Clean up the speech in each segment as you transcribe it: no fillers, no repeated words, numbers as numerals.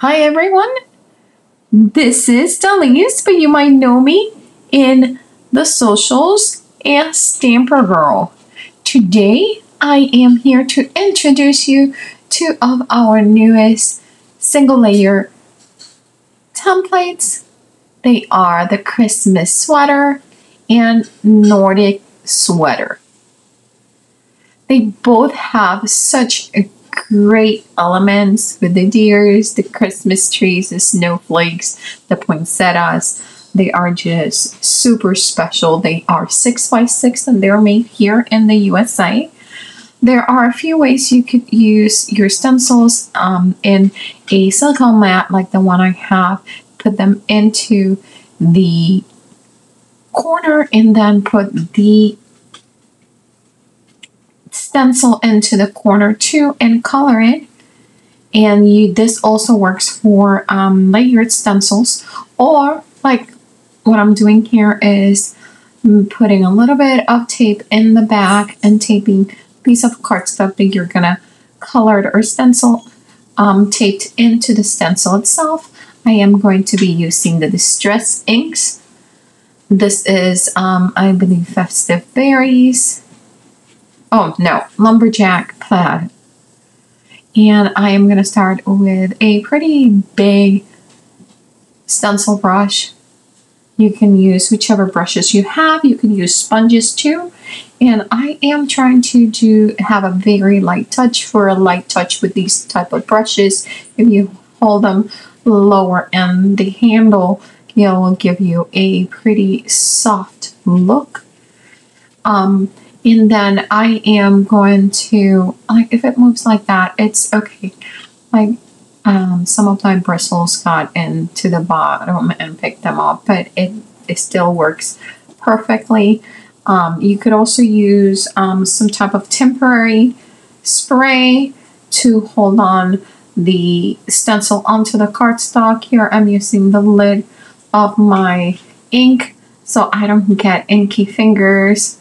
Hi everyone, this is Dalis, but you might know me in the socials as Stamper Girl. Today I am here to introduce you to of our newest single layer templates. They are the Christmas sweater and Nordic sweater. They both have such a great elements with the deers, the Christmas trees, the snowflakes, the poinsettias. They are just super special. They are 6x6 and they're made here in the USA. There are a few ways you could use your stencils in a silicone mat like the one I have. Put them into the corner and then put the stencil into the corner too and color it. And this also works for layered stencils, or like what I'm doing here is putting a little bit of tape in the back and taping a piece of cardstock that you're gonna color or stencil taped into the stencil itself. I am going to be using the Distress inks. This is I believe Festive Berries. Oh no, Lumberjack Plaid. And I am going to start with a pretty big stencil brush. You can use whichever brushes you have. You can use sponges too. And I am trying to have a very light touch. For a light touch with these type of brushes, if you hold them lower in the handle, it will give you a pretty soft look. And then I am going to, like, if it moves like that, it's okay. Like, some of my bristles got into the bottom and picked them up, but it still works perfectly. You could also use some type of temporary spray to hold on the stencil onto the cardstock. Here I'm using the lid of my ink so I don't get inky fingers.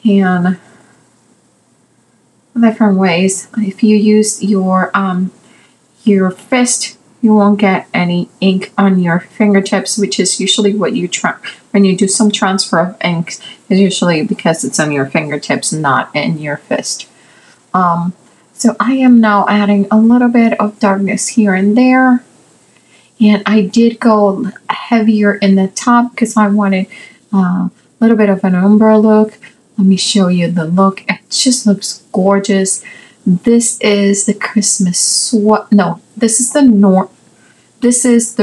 And different ways. If you use your fist, you won't get any ink on your fingertips, which is usually what you try when you do some transfer of inks. Is usually because it's on your fingertips, not in your fist. So I am now adding a little bit of darkness here and there, and I did go heavier in the top because I wanted a little bit of an umbrella look. Let me show you the look. It just looks gorgeous. This is the Christmas sweater. No, this is the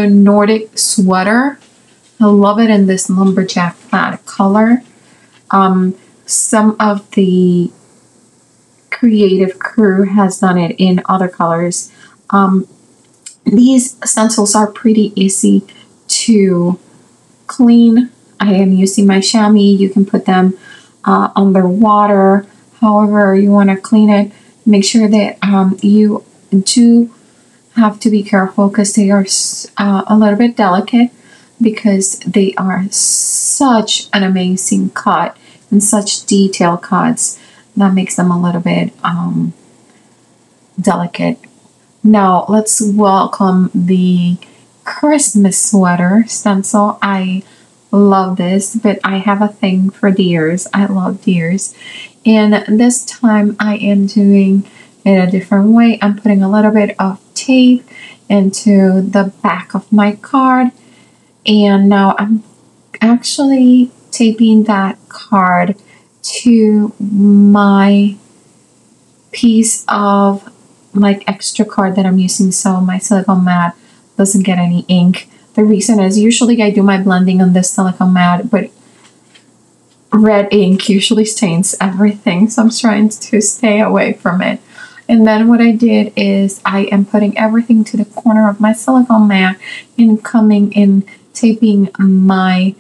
Nordic sweater. I love it in this lumberjack plaid color. Some of the creative crew has done it in other colors. These stencils are pretty easy to clean. I am using my chamois. You can put them underwater, however you want to clean it. Make sure that you do have to be careful because they are a little bit delicate, because they are such an amazing cut and such detailed cuts that makes them a little bit delicate. Now let's welcome the Christmas sweater stencil. I love this, but I have a thing for deers. I love deers, and this time I am doing it a different way. I'm putting a little bit of tape into the back of my card, and now I'm actually taping that card to my piece of like extra card that I'm using, so my silicone mat doesn't get any ink. The reason is usually I do my blending on this silicone mat, but red ink usually stains everything, so I'm trying to stay away from it. And then what I did is I am putting everything to the corner of my silicone mat and coming in taping my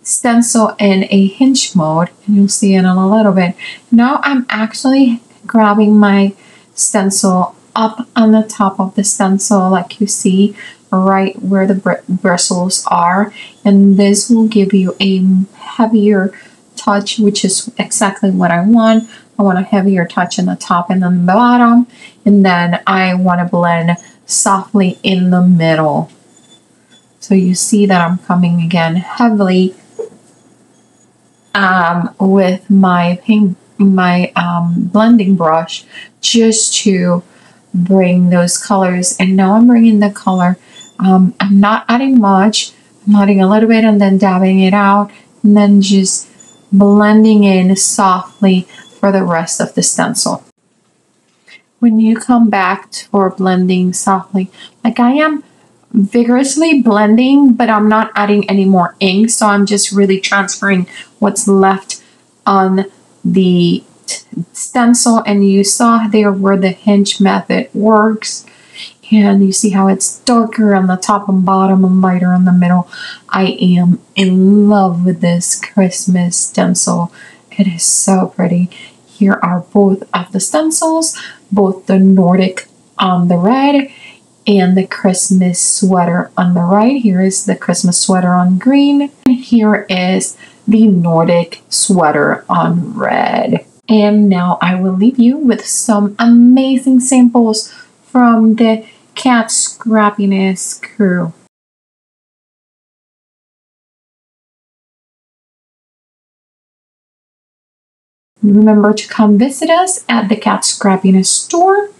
stencil in a hinge mode, and you'll see it in a little bit. Now I'm actually grabbing my stencil up on the top of the stencil, like you see right where the bristles are, and this will give you a heavier touch, which is exactly what I want. I want a heavier touch in the top and on the bottom, and then I want to blend softly in the middle. So you see that I'm coming again heavily with my blending brush just to bring those colors. And now I'm bringing the color. I'm not adding much. I'm adding a little bit and then dabbing it out, and then just blending in softly for the rest of the stencil. When you come back for blending softly, like I am vigorously blending, but I'm not adding any more ink, so I'm just really transferring what's left on the stencil. And you saw there where the hinge method works, and you see how it's darker on the top and bottom and lighter in the middle. I am in love with this Christmas stencil. It is so pretty. Here are both of the stencils, both the Nordic on the red and the Christmas sweater on the right. Here is the Christmas sweater on green. And here is the Nordic sweater on red. And now I will leave you with some amazing samples from the Cat Scrappiness crew. Remember to come visit us at the Cat Scrappiness store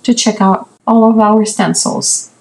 to check out all of our stencils.